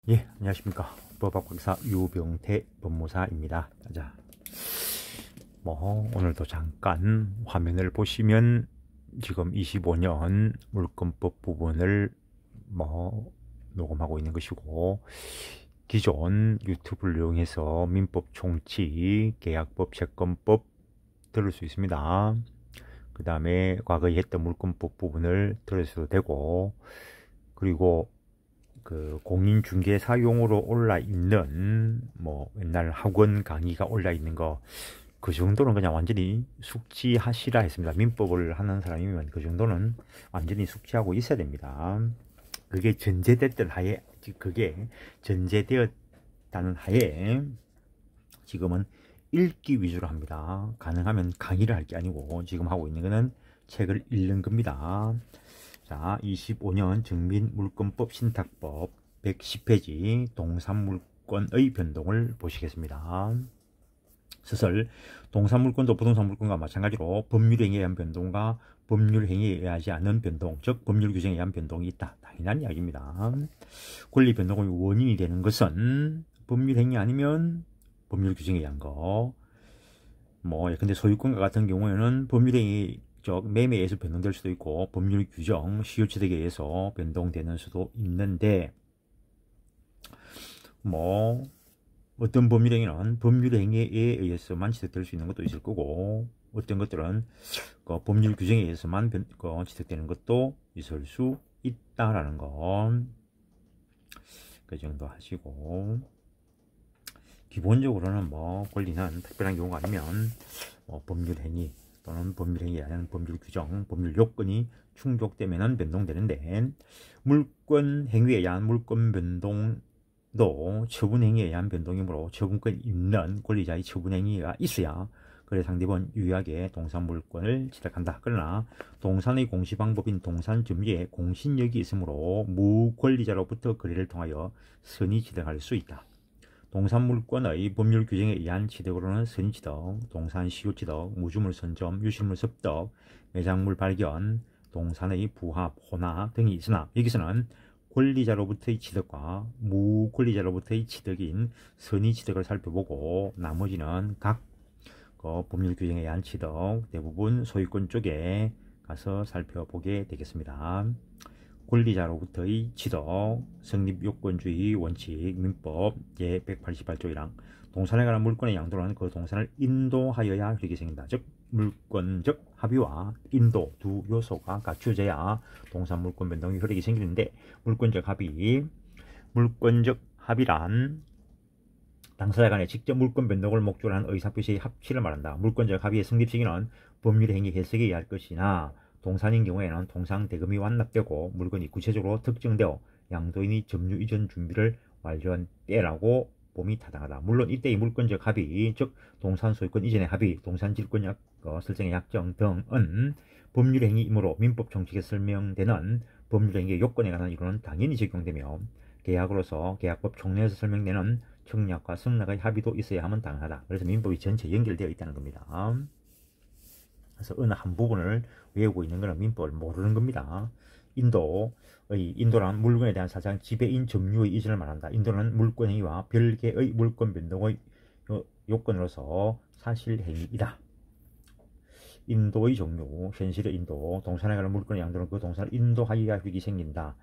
예, 안녕하십니까. 법학박사 유병태 법무사입니다. 자, 오늘도 잠깐 화면을 보시면 지금 25년 물권법 부분을 녹음하고 있는 것이고, 기존 유튜브를 이용해서 민법 총칙, 계약법, 채권법 들을 수 있습니다. 그 다음에 과거에 했던 물권법 부분을 들으셔도 되고, 그리고 그 공인중개사용으로 올라 있는 옛날 학원 강의가 올라 있는 거, 그 정도는 그냥 완전히 숙지하시라 했습니다. 민법을 하는 사람이면 그 정도는 완전히 숙지하고 있어야 됩니다. 그게 전제됐던 하에, 그게 전제되었다는 하에 지금은 읽기 위주로 합니다. 가능하면 강의를 할 게 아니고 지금 하고 있는 거는 책을 읽는 겁니다. 자, 25년 증민물권법 신탁법 110페이지 동산물권의 변동을 보시겠습니다. 서설 동산물권도 부동산물권과 마찬가지로 법률행위에 의한 변동과 법률행위에 의하지 않은 변동, 즉 법률규정에 의한 변동이 있다. 당연한 이야기입니다. 권리 변동의 원인이 되는 것은 법률행위 아니면 법률규정에 의한 거. 근데 소유권과 같은 경우에는 법률행위 매매에 의해서 변동될 수도 있고 법률 규정, 시효취득에 의해서 변동되는 수도 있는데, 어떤 법률행위는 법률행위에 의해서만 취득될 수 있는 것도 있을 거고, 어떤 것들은 그 법률 규정에 의해서만 취득되는 것도 있을 수 있다라는 거, 그 정도 하시고, 기본적으로는 권리는 특별한 경우가 아니면 법률행위 또는 법률행위에 의한 법률 규정, 법률 요건이 충족되면 변동되는데, 물권 행위에 의한 물권 변동도 처분 행위에 의한 변동이므로 처분권 있는 권리자의 처분 행위가 있어야 그래 상대방은 유의하게 동산물권을 취득한다. 그러나 동산의 공시방법인 동산점유에 공신력이 있으므로 무권리자로부터 거래를 통하여 선의 취득할 수 있다. 동산물권의 법률 규정에 의한 취득으로는 선의취득, 동산시효취득, 무주물 선점, 유실물 습득, 매장물 발견, 동산의 부합, 혼합 등이 있으나 여기서는 권리자로부터의 취득과 무권리자로부터의 취득인 선의취득을 살펴보고 나머지는 각 법률 규정에 의한 취득, 대부분 소유권 쪽에 가서 살펴보게 되겠습니다. 권리자로부터의 취득, 성립요건주의 원칙, 민법 제188조 1항, 동산에 관한 물권의 양도는 그 동산을 인도하여야 효력이 생긴다. 즉 물권적 합의와 인도 두 요소가 갖추어져야 동산물권 변동의 효력이 생기는데, 물권적 합의란 당사자 간에 직접 물권 변동을 목적으로 하는 의사표시의 합치를 말한다. 물권적 합의의 성립 시기는 법률 행위 해석에 의할 것이나 동산인 경우에는 동산 대금이 완납되고 물건이 구체적으로 특정되어 양도인이 점유 이전 준비를 완료한 때라고 봄이 타당하다. 물론 이때의 물권적 합의, 즉 동산 소유권 이전의 합의, 동산 질권약 설정의 약정 등은 법률행위이므로 민법 총칙에 설명되는 법률행위의 요건에 관한 이론은 당연히 적용되며 계약으로서 계약법 총례에서 설명되는 청약과 승낙의 합의도 있어야 하면 당연하다. 그래서 민법이 전체 연결되어 있다는 겁니다. 그래서 어느 한 부분을 외우고 있는 것은 민법을 모르는 겁니다. 인도란 물건에 대한 사실상 지배인 점유의 이전을 말한다. 인도는 물권행위와 별개의 물권 변동의 요건으로서 사실행위이다. 인도의 종류, 현실의 인도, 동산에 관한 물건의 양도는 그 동산을 인도하여야 효력이 생긴다.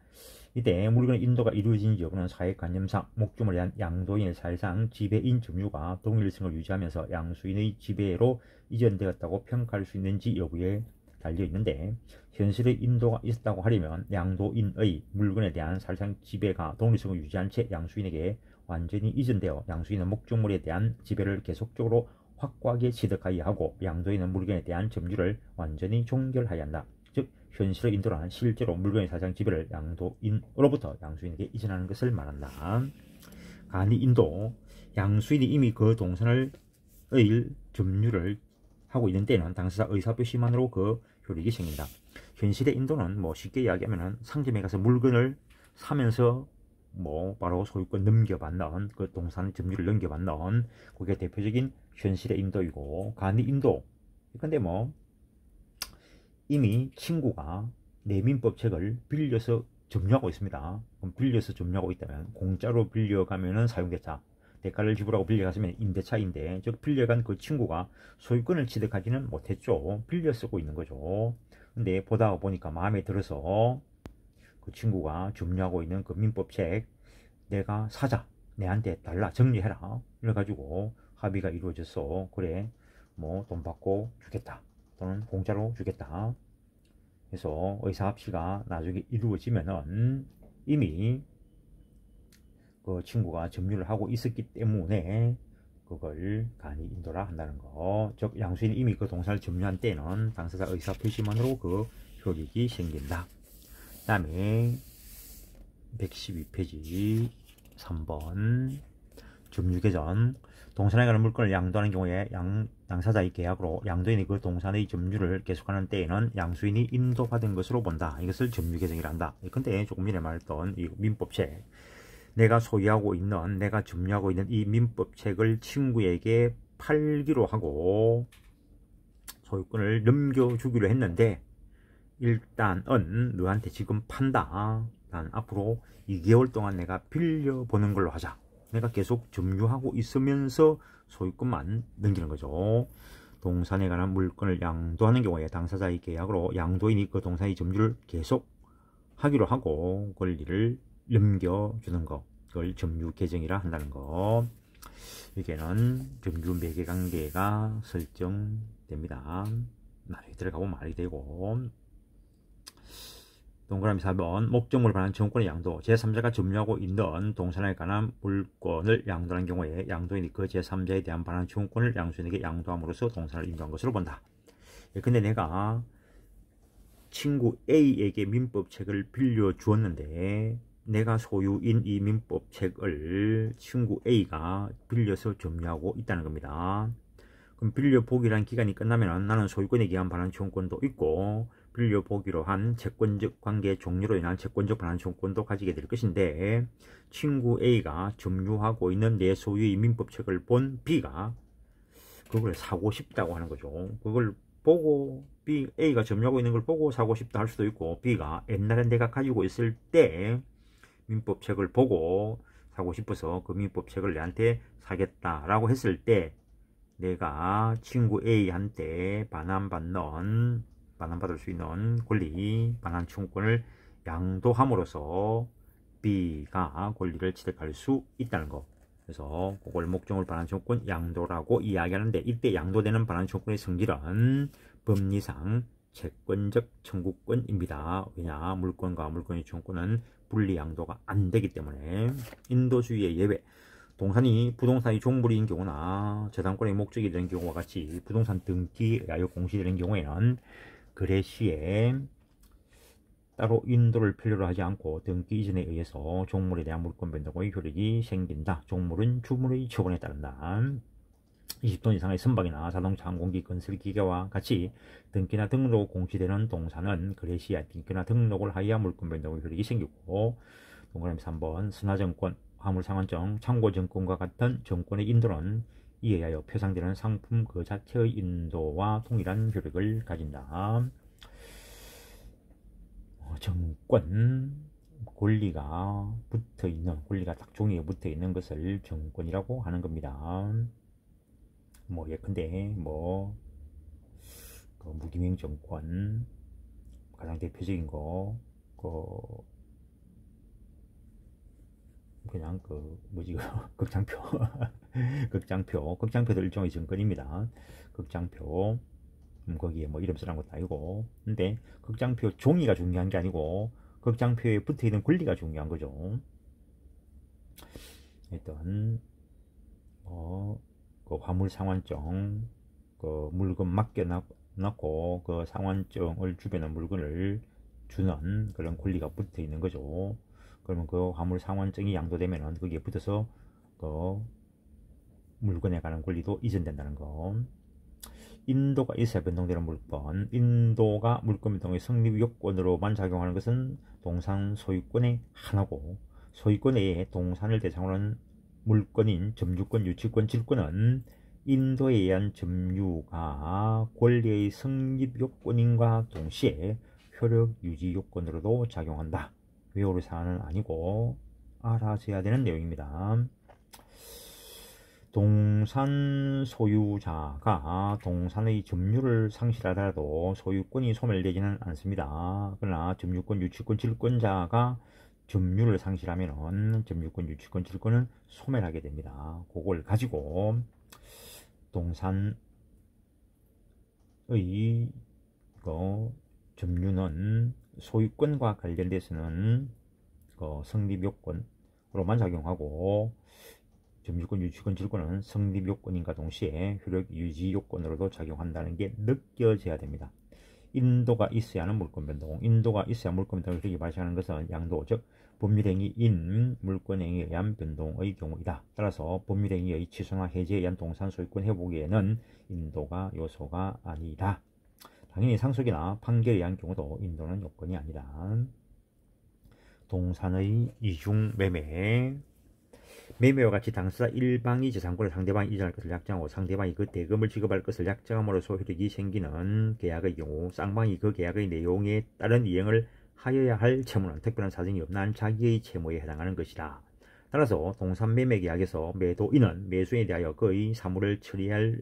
이때 물건의 인도가 이루어진지 여부는 사회관념상 목적물에 대한 양도인의 사실상 지배인 점유가 동일성을 유지하면서 양수인의 지배로 이전되었다고 평가할 수 있는지 여부에 달려있는데, 현실의 인도가 있었다고 하려면 양도인의 물건에 대한 사실상 지배가 동일성을 유지한 채 양수인에게 완전히 이전되어 양수인은 목적물에 대한 지배를 계속적으로 확고하게 취득하여야 하고 양도인은 물건에 대한 점유를 완전히 종결하여야 한다. 즉 현실의 인도란 실제로 물건의 사실상 지배를 양도인으로부터 양수인에게 이전하는 것을 말한다. 간이 인도, 양수인이 이미 그 동산을 점유를 하고 있는 때는 당사자 의사표시만으로 그 효력이 생긴다. 현실의 인도는 쉽게 이야기하면 상점에 가서 물건을 사면서 바로 소유권 넘겨받는, 그 동산 점유를 넘겨받는 그게 대표적인 현실의 인도이고, 간이 인도. 근데 이미 친구가 내민법 책을 빌려서 점유하고 있습니다. 그럼 빌려서 점유하고 있다면 공짜로 빌려가면은 사용대차, 대가를 지불하고 빌려갔으면 임대차인데, 즉 빌려간 그 친구가 소유권을 취득하지는 못했죠. 빌려 쓰고 있는 거죠. 근데 보다 보니까 마음에 들어서 그 친구가 점유하고 있는 그 민법책 내가 사자, 내한테 달라, 정리해라, 이래가지고 합의가 이루어졌어. 그래, 뭐 돈 받고 주겠다, 또는 공짜로 주겠다. 그래서 의사합시가 나중에 이루어지면은 이미 그 친구가 점유를 하고 있었기 때문에 그걸 간이 인도라 한다는 거. 즉 양수인이 이미 그 동산을 점유한 때는 당사자 의사 표시만으로 그 효력이 생긴다. 그 다음에 112페이지 3번 점유개정. 동산에 관한 물건을 양도하는 경우에 당사자의 계약으로 양도인이 그 동산의 점유를 계속하는 때에는 양수인이 인도받은 것으로 본다. 이것을 점유개정이라 한다. 근데 조금 전에 말했던 이 민법책, 내가 소유하고 있는, 내가 점유하고 있는 이 민법책을 친구에게 팔기로 하고 소유권을 넘겨주기로 했는데, 일단은 너한테 지금 판다. 난 앞으로 2개월 동안 내가 빌려보는 걸로 하자. 내가 계속 점유하고 있으면서 소유권만 넘기는 거죠. 동산에 관한 물건을 양도하는 경우에 당사자의 계약으로 양도인이 그 동산의 점유를 계속 하기로 하고 권리를 넘겨주는 거, 그걸 점유 개정이라 한다는 거. 여기에는 점유 매개 관계가 설정됩니다. 나중에 들어가보면 말이 되고. 동그라미 4번 목적물에 관한 정권의 양도. 제3자가 점유하고 있는 동산에 관한 물건을 양도하는 경우에 양도인이 그 제3자에 대한 반환 정권을 양수인에게 양도함으로써 동산을 인도한 것으로 본다. 근데 내가 친구 A에게 민법책을 빌려주었는데 내가 소유인 이 민법책을 친구 A가 빌려서 점유하고 있다는 겁니다. 그럼 빌려보기란 기간이 끝나면 나는 소유권에 기한 반환 청구권도 있고 빌려보기로 한 채권적 관계 종료로 인한 채권적 반환 청구권도 가지게 될 것인데, 친구 A가 점유하고 있는 내 소유의 민법책을 본 B가 그걸 사고 싶다고 하는 거죠. 그걸 보고 A가 점유하고 있는 걸 보고 사고 싶다 할 수도 있고, B가 옛날에 내가 가지고 있을 때 민법책을 보고 사고 싶어서 그 민법책을 내한테 사겠다라고 했을 때 내가 친구 A한테 반환받을 수 있는 권리, 반환 청구권을 양도함으로써 B가 권리를 취득할 수 있다는 거. 그래서 그걸 목적물 반환 청구권 양도라고 이야기하는데, 이때 양도되는 반환 청구권의 성질은 법리상 채권적 청구권입니다. 왜냐, 물건과 물건의 청구권은 분리 양도가 안 되기 때문에. 인도주의의 예외. 동산이 부동산의 종물인 경우나 저당권의 목적이 되는 경우와 같이 부동산 등기하여 공시되는 경우에는 거래 시에 따로 인도를 필요로 하지 않고 등기 이전에 의해서 종물에 대한 물권 변동의 효력이 생긴다. 종물은 주물의 처분에 따른다. 20톤 이상의 선박이나 자동차, 항공기, 건설기계와 같이 등기나 등록 공시되는 동산은 거래 시에 등기나 등록을 하여야 물권 변동의 효력이 생기고, 동그라미 3번 선화증권, 화물상환증, 참고증권과 같은 증권의 인도는 이에 의하여 표상되는 상품 그 자체의 인도와 동일한 효력을 가진다. 정권, 권리가 붙어있는, 권리가 딱 종이에 붙어있는 것을 정권이라고 하는 겁니다. 뭐 예컨대 그 무기명 정권 가장 대표적인 거 그냥 뭐지 극장표 극장표도 일종의 정권입니다. 극장표 거기에 뭐 이름 쓰라는 것도 아니고, 근데 극장표 종이가 중요한 게 아니고 극장표에 붙어있는 권리가 중요한 거죠. 일단 그 화물 상환증, 그 물건 맡겨놓고 그 상환증을 주변에 물건을 주는 그런 권리가 붙어있는 거죠. 그러면 그 화물 상환증이 양도되면 거기에 붙어서 그 물건에 관한 권리도 이전된다는 거. 인도가 있어야 변동되는 물건. 인도가 물건 변동의 성립 요건으로만 작용하는 것은 동산 소유권의 하나고, 소유권 외에 동산을 대상으로 하는 물건인 점유권, 유치권, 질권은 인도에 의한 점유가 권리의 성립 요건인과 동시에 효력 유지 요건으로도 작용한다. 외울 사안은 아니고 알아줘야 되는 내용입니다. 동산 소유자가 동산의 점유를 상실하더라도 소유권이 소멸되지는 않습니다. 그러나 점유권, 유치권, 질권자가 점유를 상실하면 점유권, 유치권, 질권은 소멸하게 됩니다. 그걸 가지고 동산의 점유는 소유권과 관련돼서는 성립요건으로만 작용하고 점유권, 유치권, 질권은 성립요건인과 동시에 효력 유지 요건으로도 작용한다는 게 느껴져야 됩니다. 인도가 있어야 하는 물권 변동, 인도가 있어야 물권 변동이 효력이 발생하는 것은 양도, 즉 법률행위인 물권행위에 의한 변동의 경우이다. 따라서 법률행위의 취소나 해제에 의한 동산 소유권 회복에는 인도가 요소가 아니다. 당연히 상속이나 판결에 의한 경우도 인도는 요건이 아니다. 동산의 이중매매, 매매와 같이 당사자 일방이 재산권을 상대방이 이전할 것을 약정하고 상대방이 그 대금을 지급할 것을 약정함으로써 효력이 생기는 계약의 경우 쌍방이 그 계약의 내용에 따른 이행을 하여야 할 채무는 특별한 사정이 없는 자기의 채무에 해당하는 것이다. 따라서 동산매매계약에서 매도인은 매수인에 대하여 그의 사물을 처리할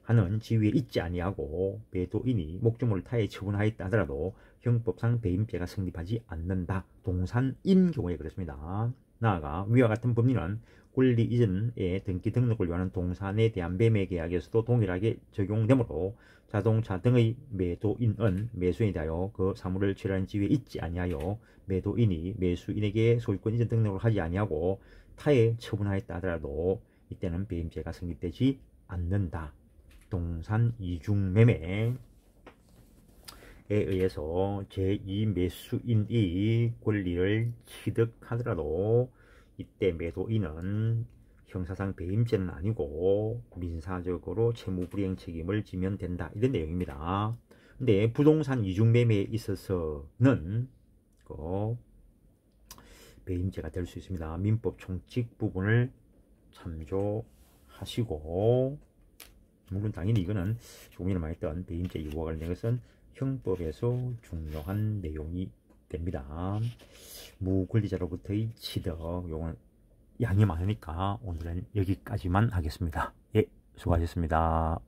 하는 지위에 있지 아니하고 매도인이 목적물을 타에 처분하였다 하더라도 형법상 배임죄가 성립하지 않는다. 동산인 경우에 그렇습니다. 나아가 위와 같은 법리는 권리 이전의 등기 등록을 요하는 동산에 대한 매매계약에서도 동일하게 적용되므로 자동차 등의 매도인은 매수인에 대하여 그 사물을 처리하는 지위에 있지 아니하여 매도인이 매수인에게 소유권 이전 등록을 하지 아니하고 타에 처분하였다 하더라도 이때는 배임죄가 성립되지 않는다. 동산 이중매매에 의해서 제2매수인이 권리를 취득하더라도 이때 매도인은 형사상 배임죄는 아니고 민사적으로 채무불이행 책임을 지면 된다. 이런 내용입니다. 근데 부동산 이중매매에 있어서는 배임죄가 될 수 있습니다. 민법 총칙 부분을 참조하시고, 물론 당연히 이거는 조금 전에 말했던 배임죄 이유와 관련된 것은 형법에서 중요한 내용이 됩니다. 무권리자로부터의 취득, 요건 양이 많으니까 오늘은 여기까지만 하겠습니다. 예, 수고하셨습니다.